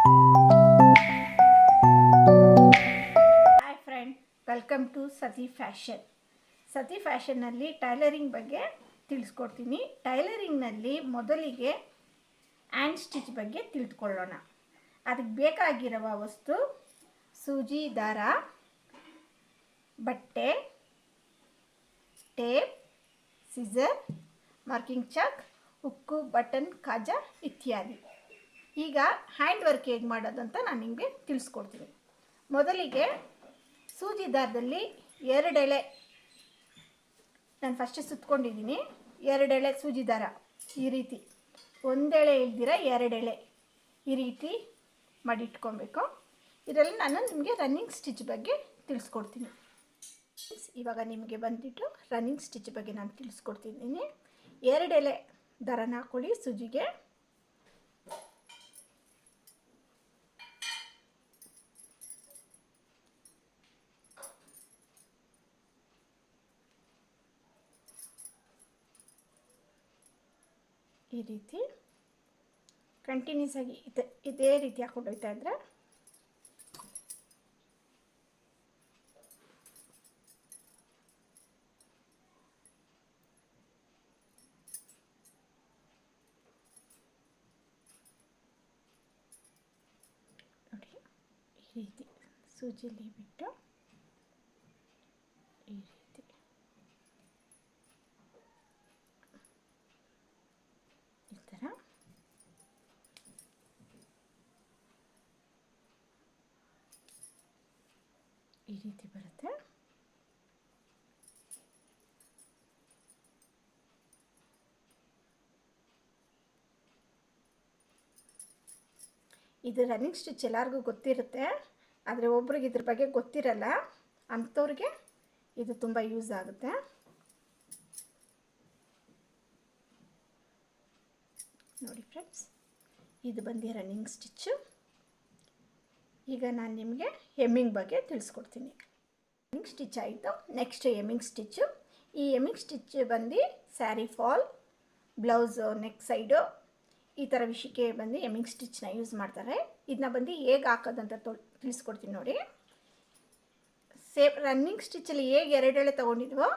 Hi friend, welcome to ಸತಿ fashion. ಸತಿ ಫ್ಯಾಷನ್ನಲ್ಲಿ tailoring ಬಗ್ಗೆ ತಿಳಿಸ್ಕೊಡ್ತೀನಿ. ಟೈಲರಿಂಗ್ನಲ್ಲಿ ಮೊದಲಿಗೆ ಹ್ಯಾಂಡ್ ಸ್ಟಿಚ್ ಬಗ್ಗೆ ತಿಳಿದುಕೊಳ್ಳೋಣ. ಅದಕ್ಕೆ ಬೇಕಾಗಿರುವ ವಸ್ತು ಸೂಜಿ, ದಾರ, ಬಟ್ಟೆ, tape, scissor, marking chalk, hook, button, ಕಾಜಾ ಇತ್ಯಾದಿ. ಈಗ ಹ್ಯಾಂಡ್ ವರ್ಕ್ ಹೇಗೆ ಮಾಡೋದು ಅಂತ ನಾನು ನಿಮಗೆ ತಿಳಿಸ್ಕೊಡ್ತೀನಿ. ಮೊದಲಿಗೆ ಸೂಜಿ ದಾರದಲ್ಲಿ 2 ಎಳೆ ನಾನು ಫಸ್ಟೇ ಸುತ್ಕೊಂಡಿದ್ದೀನಿ. 2 ಎಳೆ ಸೂಜಿ ದಾರ ಈ ರೀತಿ, 1 ಎಳೆ ಇಲ್ದಿರ 2 ಎಳೆ ಈ ರೀತಿ ಮಾಡಿಟ್ಕೊಬೇಕು. ಇದರಲ್ಲಿ ನಾನು ನಿಮಗೆ ರನ್ನಿಂಗ್ ಸ್ಟಿಚ್ ಬಗ್ಗೆ ತಿಳಿಸ್ಕೊಡ್ತೀನಿ. ಇವಾಗ ನಿಮಗೆ ಬಂದುಬಿಟ್ಟು ರನ್ನಿಂಗ್ ಸ್ಟಿಚ್ ಬಗ್ಗೆ ನಾನು ತಿಳಿಸ್ಕೊಡ್ತಿದ್ದೀನಿ. 2 ಎಳೆ ದಾರನ ಹಾಕ್ಕೊಳ್ಳಿ ಸೂಜಿಗೆ. ಈ ರೀತಿ ಕಂಟಿನ್ಯೂಸ್ ಆಗಿ ಇದೇ ರೀತಿ ಹಾಕ್ಕೊಂಡು ಹೋಗ್ತಾ ಇದ್ರೆ ನೋಡಿ, ಈ ರೀತಿ ಸೂಜಿಲಿ ಬಿಟ್ಟು ಈ ರೀತಿ ಈ ಥರ ಈ ರೀತಿ ಬರುತ್ತೆ. ಇದು ರನ್ನಿಂಗ್ ಸ್ಟಿಚ್ ಎಲ್ಲರಿಗೂ ಗೊತ್ತಿರುತ್ತೆ, ಆದರೆ ಒಬ್ರಿಗೆ ಇದ್ರ ಬಗ್ಗೆ ಗೊತ್ತಿರಲ್ಲ. ಅಂಥವ್ರಿಗೆ ಇದು ತುಂಬ ಯೂಸ್ ಆಗುತ್ತೆ. ನೋಡಿ ಫ್ರೆಂಡ್ಸ್, ಇದು ಬಂದು ರನ್ನಿಂಗ್ ಸ್ಟಿಚ್ಚು. ಈಗ ನಾನು ನಿಮಗೆ ಹೆಮ್ಮಿಂಗ್ ಬಗ್ಗೆ ತಿಳಿಸ್ಕೊಡ್ತೀನಿ. ಹೆಮ್ಮಿಂಗ್ ಸ್ಟಿಚ್ ಆಯಿತು. Next hemming stitch. ಈ ಹೆಮ್ಮಿಂಗ್ ಸ್ಟಿಚ್ ಬಂದು sari fall, blouse neck side ಈ ಥರ ವಿಷಯಕ್ಕೆ ಬಂದು ಹೆಮ್ಮಿಂಗ್ ಸ್ಟಿಚ್ನ ಯೂಸ್ ಮಾಡ್ತಾರೆ. ಇದನ್ನ ಬಂದು ಹೇಗೆ ಹಾಕೋದಂತ ತಿಳಿಸ್ಕೊಡ್ತೀನಿ ನೋಡಿ. ರನ್ನಿಂಗ್ ಸ್ಟಿಚ್ಚಲ್ಲಿ ಹೇಗೆ 2 ಎಳೆ ತೊಗೊಂಡಿದ್ವೋ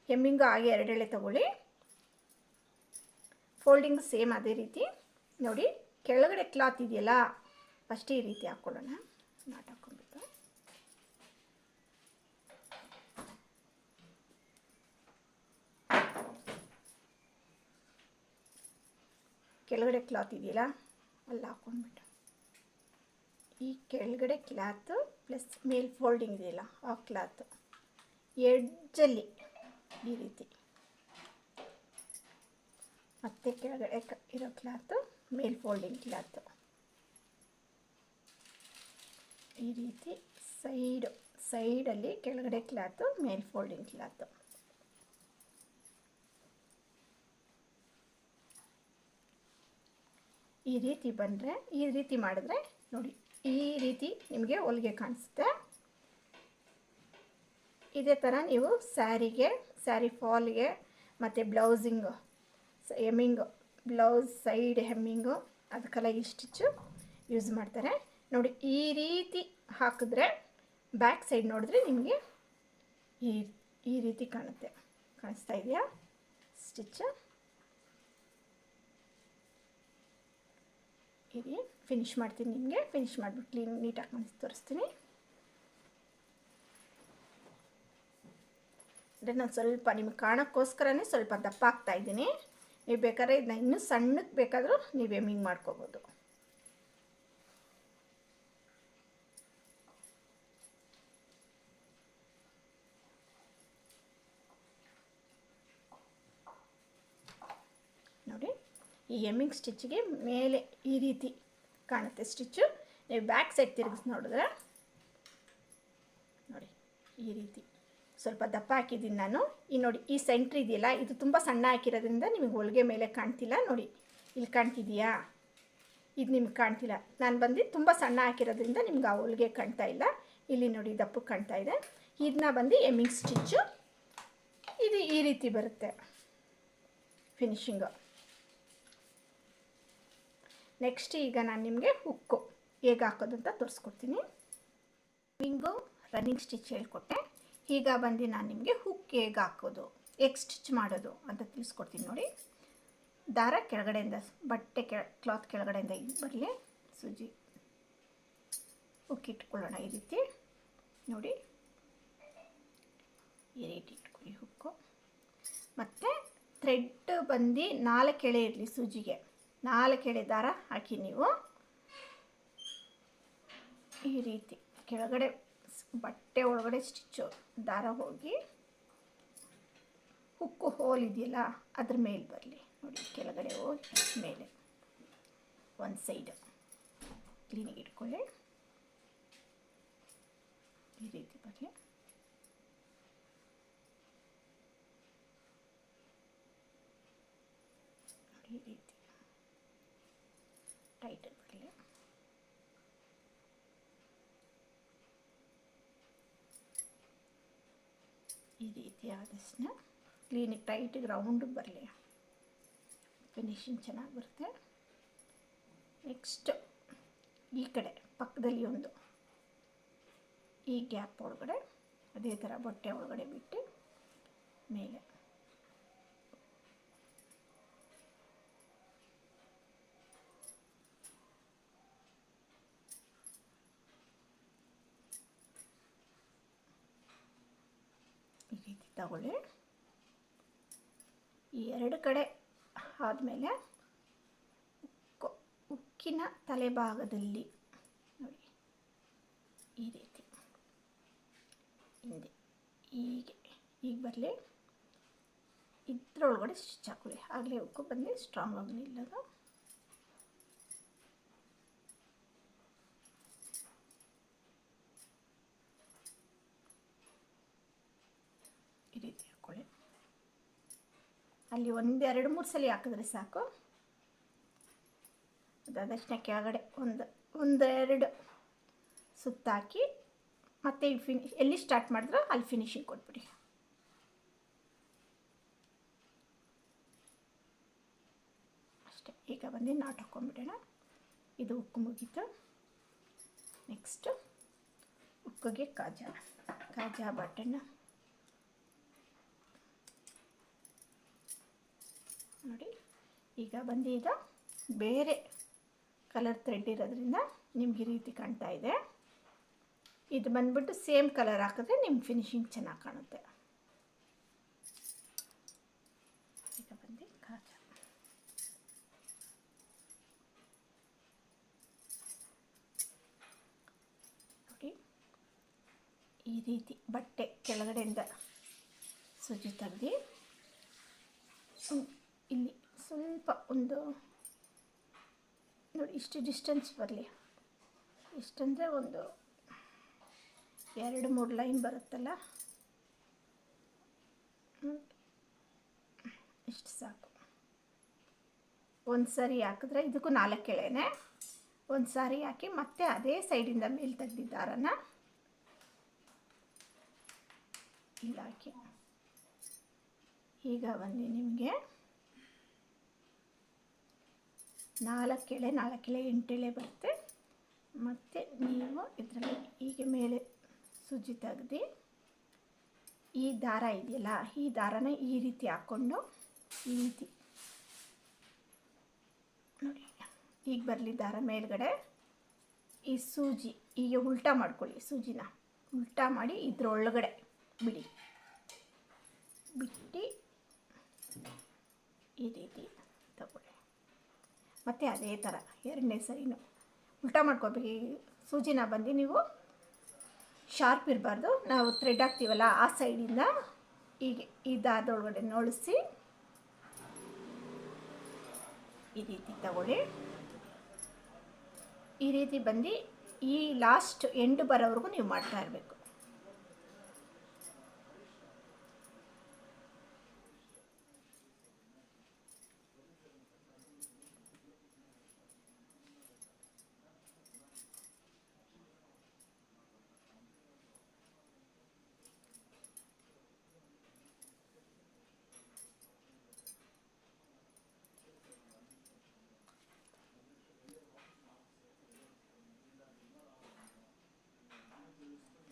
ಹೆಮ್ಮಿಂಗು ಹಾಗೆ 2 ಎಳೆ ತೊಗೊಳ್ಳಿ. ಫೋಲ್ಡಿಂಗ್ ಸೇಮ್ ಅದೇ ರೀತಿ ನೋಡಿ. ಕೆಳಗಡೆ ಕ್ಲಾತ್ ಇದೆಯಲ್ಲ, ಫಸ್ಟ್ ಈ ರೀತಿ ಹಾಕ್ಕೊಳ್ಳೋಣ. ನಾಟ್ ಹಾಕ್ಕೊಂಡ್ಬಿಟ್ಟು ಕೆಳಗಡೆ ಕ್ಲಾತ್ ಇದೆಯಲ್ಲ ಅಲ್ಲಿ ಹಾಕ್ಕೊಂಡ್ಬಿಟ್ಟು ಈ ಕೆಳಗಡೆ ಕ್ಲಾತು ಪ್ಲಸ್ ಮೇಲ್ ಫೋಲ್ಡಿಂಗ್ ಇದೆಯಲ್ಲ ಆ ಕ್ಲಾತು ಎಡ್ಜಲ್ಲಿ ಈ ರೀತಿ, ಮತ್ತು ಕೆಳಗಡೆ ಇರೋ ಕ್ಲಾತು ಮೇಲ್ ಫೋಲ್ಡಿಂಗ್ ಕ್ಲಾತು ಈ ರೀತಿ ಸೈಡಲ್ಲಿ ಕೆಳಗಡೆ ಕ್ಲಾತು ಮೇಲ್ ಫೋಲ್ಡಿಂಗ್ ಕ್ಲಾತು. ಈ ರೀತಿ ಬಂದರೆ, ಈ ರೀತಿ ಮಾಡಿದ್ರೆ ನೋಡಿ ಈ ರೀತಿ ನಿಮಗೆ ಹೊಲಿಗೆ ಕಾಣಿಸುತ್ತೆ. ಇದೇ ಥರ ನೀವು ಸ್ಯಾರಿಗೆ, ಸ್ಯಾರಿ ಫಾಲ್ಗೆ ಮತ್ತು ಬ್ಲೌಸಿಂಗು ಹೆಮ್ಮಿಂಗು, ಬ್ಲೌಸ್ ಸೈಡ್ ಹೆಮ್ಮಿಂಗು ಅದಕ್ಕೆಲ್ಲ ಈ ಸ್ಟಿಚ್ಚು ಯೂಸ್ ಮಾಡ್ತಾರೆ. ನೋಡಿ ಈ ರೀತಿ ಹಾಕಿದ್ರೆ ಬ್ಯಾಕ್ ಸೈಡ್ ನೋಡಿದ್ರೆ ನಿಮಗೆ ಈ ರೀತಿ ಕಾಣಿಸ್ತಾ ಇದೆಯಾ ಸ್ಟಿಚ್ಚು. ಇಲ್ಲಿ ಫಿನಿಶ್ ಮಾಡ್ತೀನಿ. ನಿಮಗೆ ಫಿನಿಶ್ ಮಾಡಿಬಿಟ್ಟು ನೀಟಾಗಿ ತೋರಿಸ್ತೀನಿ. ಅಂದರೆ ನಾನು ಸ್ವಲ್ಪ ನಿಮಗೆ ಕಾಣೋಕ್ಕೋಸ್ಕರನೇ ಸ್ವಲ್ಪ ದಪ್ಪ ಹಾಕ್ತಾಯಿದ್ದೀನಿ. ನೀವು ಬೇಕಾದ್ರೆ ಇದನ್ನ ಇನ್ನೂ ಸಣ್ಣಕ್ಕೆ ಬೇಕಾದರೂ ನೀವು ಹೆಮ್ಮಿಂಗ್ ಮಾಡ್ಕೋಬೋದು. ನೋಡಿ, ಈ ಹೆಮ್ಮಿಂಗ್ ಸ್ಟಿಚ್ಗೆ ಮೇಲೆ ಈ ರೀತಿ ಕಾಣುತ್ತೆ ಸ್ಟಿಚ್ಚು. ನೀವು ಬ್ಯಾಕ್ ಸೈಡ್ ತಿರುಗಿಸಿ ನೋಡಿದ್ರೆ ನೋಡಿ ಈ ರೀತಿ ಸ್ವಲ್ಪ ದಪ್ಪ ಹಾಕಿದ್ದೀನಿ ನಾನು. ಈ ನೋಡಿ ಈ ಸೆಂಟ್ರ್ ಇದೆಯಲ್ಲ, ಇದು ತುಂಬ ಸಣ್ಣ ಹಾಕಿರೋದ್ರಿಂದ ನಿಮಗೆ ಹೊಲಿಗೆ ಮೇಲೆ ಕಾಣ್ತಿಲ್ಲ. ನೋಡಿ ಇಲ್ಲಿ ಕಾಣ್ತಿದೆಯಾ, ಇದು ನಿಮ್ಗೆ ಕಾಣ್ತಿಲ್ಲ. ನಾನು ಬಂದು ತುಂಬ ಸಣ್ಣ ಹಾಕಿರೋದ್ರಿಂದ ನಿಮ್ಗೆ ಆ ಹೊಲಿಗೆ ಕಾಣ್ತಾ ಇಲ್ಲ. ಇಲ್ಲಿ ನೋಡಿ ದಪ್ಪಕ್ಕೆ ಕಾಣ್ತಾ ಇದೆ. ಇದನ್ನ ಬಂದು ಹೆಮ್ಮಿಂಗ್ ಸ್ಟಿಚ್ಚು. ಇದು ಈ ರೀತಿ ಬರುತ್ತೆ ಫಿನಿಶಿಂಗು. ನೆಕ್ಸ್ಟ್ ಈಗ ನಾನು ನಿಮಗೆ ಹುಕ್ಕು ಹೇಗೆ ಹಾಕೋದು ಅಂತ ತೋರಿಸ್ಕೊಡ್ತೀನಿ. ಹಿಂಗು ರನ್ನಿಂಗ್ ಸ್ಟಿಚ್ ಹೇಳ್ಕೊಟ್ಟೆ. ಈಗ ಬಂದು ನಾನು ನಿಮಗೆ ಹುಕ್ ಹೇಗೆ ಹಾಕೋದು, ಹೇಗೆ ಸ್ಟಿಚ್ ಮಾಡೋದು ಅಂತ ತಿಳಿಸ್ಕೊಡ್ತೀನಿ ನೋಡಿ. ದಾರ ಕೆಳಗಡೆಯಿಂದ, ಬಟ್ಟೆ ಕ್ಲಾತ್ ಕೆಳಗಡೆಯಿಂದ ಇದು ಬರಲಿ, ಸೂಜಿ ಹುಕ್ ಇಟ್ಕೊಳ್ಳೋಣ ಈ ರೀತಿ ನೋಡಿ. ಈ ರೀತಿ ಇಟ್ಕೊಳ್ಳಿ ಹುಕ್ಕು. ಮತ್ತು ಥ್ರೆಡ್ ಬಂದು 4 ಎಳೆ ಇರಲಿ ಸೂಜಿಗೆ. 4 ಎಳೆ ದಾರ ಹಾಕಿ ನೀವು ಈ ರೀತಿ ಕೆಳಗಡೆ ಬಟ್ಟೆ ಒಳಗಡೆ ಸ್ಟಿಚ್ಚು ದಾರ ಹೋಗಿ ಹುಕ್ಕು ಹೋಲ್ ಇದೆಯಲ್ಲ ಅದ್ರ ಮೇಲೆ ಬರಲಿ ನೋಡಿ. ಕೆಳಗಡೆ ಹೋಗಿ ಮೇಲೆ ಒಂದು ಸೈಡು ಕ್ಲೀನಾಗಿ ಇಟ್ಕೊಳ್ಳಿ. ಈ ರೀತಿ ಬರಲಿ. ನೋಡಿ ಈ ರೀತಿ ಟೈಟಾಗಿ ಬರಲಿ. ಈ ರೀತಿ ಆದಷ್ಟು ಕ್ಲೀನಿಗೆ ಟೈಟಿಗೆ ರೌಂಡಿಗೆ ಬರಲಿ, ಫಿನಿಶಿಂಗ್ ಚೆನ್ನಾಗಿ ಬರುತ್ತೆ. ನೆಕ್ಸ್ಟ್ ಈ ಕಡೆ ಪಕ್ಕದಲ್ಲಿ ಒಂದು ಈ ಗ್ಯಾಪ್ ಒಳಗಡೆ ಅದೇ ಥರ ಬಟ್ಟೆ ಒಳಗಡೆ ಬಿಟ್ಟು ಮೇಲೆ ಈ ರೀತಿ ತಗೊಳ್ಳಿ. ಈ 2 ಕಡೆ ಆದಮೇಲೆ ಉಕ್ಕಿನ ತಲೆಭಾಗದಲ್ಲಿ ನೋಡಿ ಈ ರೀತಿ ಹಿಂದೆ ಈಗ ಬರಲಿ. ಇದರೊಳಗಡೆ ಸ್ಟಿಚ್ ಹಾಕೊಳ್ಳಿ. ಆಗಲೇ ಉಕ್ಕು ಬಂದು ಸ್ಟ್ರಾಂಗ್ ಆಗಿ ನಿಲ್ಲೋದು. ಈ ರೀತಿ ಹಾಕ್ಕೊಳ್ಳಿ. ಅಲ್ಲಿ 1 2 3 ಸಲ ಹಾಕಿದ್ರೆ ಸಾಕು. ಅದಾದಷ್ಟೇ ಕೆಳಗಡೆ ಒಂದು 2 ಸುತ್ತಾಕಿ ಮತ್ತೆ ಎಲ್ಲಿ ಸ್ಟಾರ್ಟ್ ಮಾಡಿದ್ರೋ ಅಲ್ಲಿ ಫಿನಿಶಿಂಗ್ ಕೊಟ್ಬಿಡಿ. ಅಷ್ಟೇ. ಈಗ ಬಂದು ನಾಟ್ ಹಾಕ್ಕೊಂಡ್ಬಿಡೋಣ. ಇದು ಉಕ್ಕು ಮುಗೀತು. ನೆಕ್ಸ್ಟ್ ಉಕ್ಕಿಗೆ ಕಾಜಾ ಬಟನ್ ನೋಡಿ. ಈಗ ಬಂದು ಇದು ಬೇರೆ ಕಲರ್ ಥ್ರೆಡ್ ಇರೋದ್ರಿಂದ ನಿಮ್ಗೆ ಈ ರೀತಿ ಕಾಣ್ತಾ ಇದೆ. ಇದು ಬಂದ್ಬಿಟ್ಟು ಸೇಮ್ ಕಲರ್ ಹಾಕಿದ್ರೆ ನಿಮ್ಗೆ ಫಿನಿಶಿಂಗ್ ಚೆನ್ನಾಗಿ ಕಾಣುತ್ತೆ. ಈಗ ಬಂದು ಕಾಜಾ ನೋಡಿ. ಈ ರೀತಿ ಬಟ್ಟೆ ಕೆಳಗಡೆಯಿಂದ ಸೂಜಿ ತೆಗ್ದು ಇಲ್ಲಿ ಸ್ವಲ್ಪ ಒಂದು ನೋಡಿ ಇಷ್ಟು ಡಿಸ್ಟೆನ್ಸ್ ಬರಲಿ. ಇಷ್ಟಂದರೆ ಒಂದು 2-3 ಲೈನ್ ಬರುತ್ತಲ್ಲ, ಇಷ್ಟು ಸಾಕು. ಒಂದು ಸಾರಿ ಹಾಕಿದ್ರೆ ಇದಕ್ಕೂ 4 ಎಳೆನೇ. ಒಂದು ಸಾರಿ ಹಾಕಿ ಮತ್ತೆ ಅದೇ ಸೈಡಿಂದ ಮೇಲೆ ತೆಗ್ದಿದ್ದಾರನ್ನ ಇಲ್ಲಿ ಹಾಕಿ. ಈಗ ಬಂದು ನಿಮಗೆ 4 ಎಳೆ 8 ಎಳೆ ಬರುತ್ತೆ. ಮತ್ತು ನೀವು ಇದರಲ್ಲಿ ಹೀಗೆ ಮೇಲೆ ಸೂಜಿ ತೆಗ್ದು ಈ ದಾರ ಇದೆಯಲ್ಲ, ಈ ದಾರನ ಈ ರೀತಿ ಹಾಕ್ಕೊಂಡು ಈ ರೀತಿ ನೋಡಿ ಈಗ ಬರಲಿ ದಾರ ಮೇಲ್ಗಡೆ. ಈ ಸೂಜಿ ಹೀಗೆ ಉಲ್ಟಾ ಮಾಡ್ಕೊಳ್ಳಿ. ಸೂಜಿನ ಉಲ್ಟಾ ಮಾಡಿ ಇದ್ರೊಳಗಡೆ ಬಿಟ್ಟು ಈ ರೀತಿ ತಗೊಳ್ಳಿ. ಮತ್ತು ಅದೇ ಥರ 2ನೇ ಸರಿನೂ ಉಲ್ಟಾ ಮಾಡ್ಕೋಬೇಕು. ಸೂಜಿನ ಬಂದು ನೀವು ಶಾರ್ಪ್ ಇರಬಾರ್ದು. ನಾವು ಥ್ರೆಡ್ ಹಾಕ್ತೀವಲ್ಲ ಆ ಸೈಡಿಂದ ಹೀಗೆ ಈ ದಾರದೊಳಗಡೆ ನೋಳಿಸಿ ಈ ರೀತಿ ತಗೊಳ್ಳಿ. ಈ ರೀತಿ ಬಂದು ಈ ಲಾಸ್ಟ್ ಎಂಡ್ ಬರೋವರೆಗೂ ನೀವು ಮಾಡ್ತಾ ಇರಬೇಕು.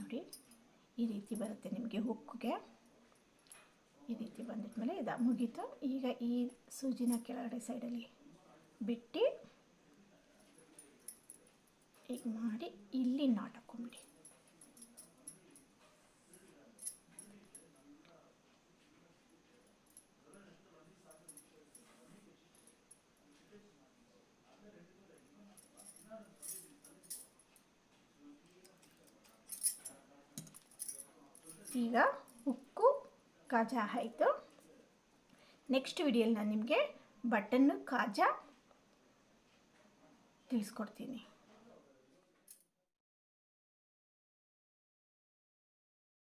ನೋಡಿ ಈ ರೀತಿ ಬರುತ್ತೆ ನಿಮಗೆ ಹುಕ್ಕಿಗೆ. ಈ ರೀತಿ ಬಂದಿದ್ಮೇಲೆ ಇದು ಮುಗೀತು. ಈಗ ಈ ಸೂಜಿನ ಕೆಳಗಡೆ ಸೈಡಲ್ಲಿ ಬಿಟ್ಟು ಈಗ ಮಾಡಿ ಇಲ್ಲಿ ನಾಟ್ ಹಾಕೊಂಬಿಡಿ. ಈಗ ಉಕ್ಕು ಕಾಜಾ ಆಯಿತು. ನೆಕ್ಸ್ಟ್ ವಿಡಿಯೋಲಿ ನಾನು ನಿಮಗೆ ಬಟನ್ನು ಕಾಜಾ ತಿಳಿಸ್ಕೊಡ್ತೀನಿ.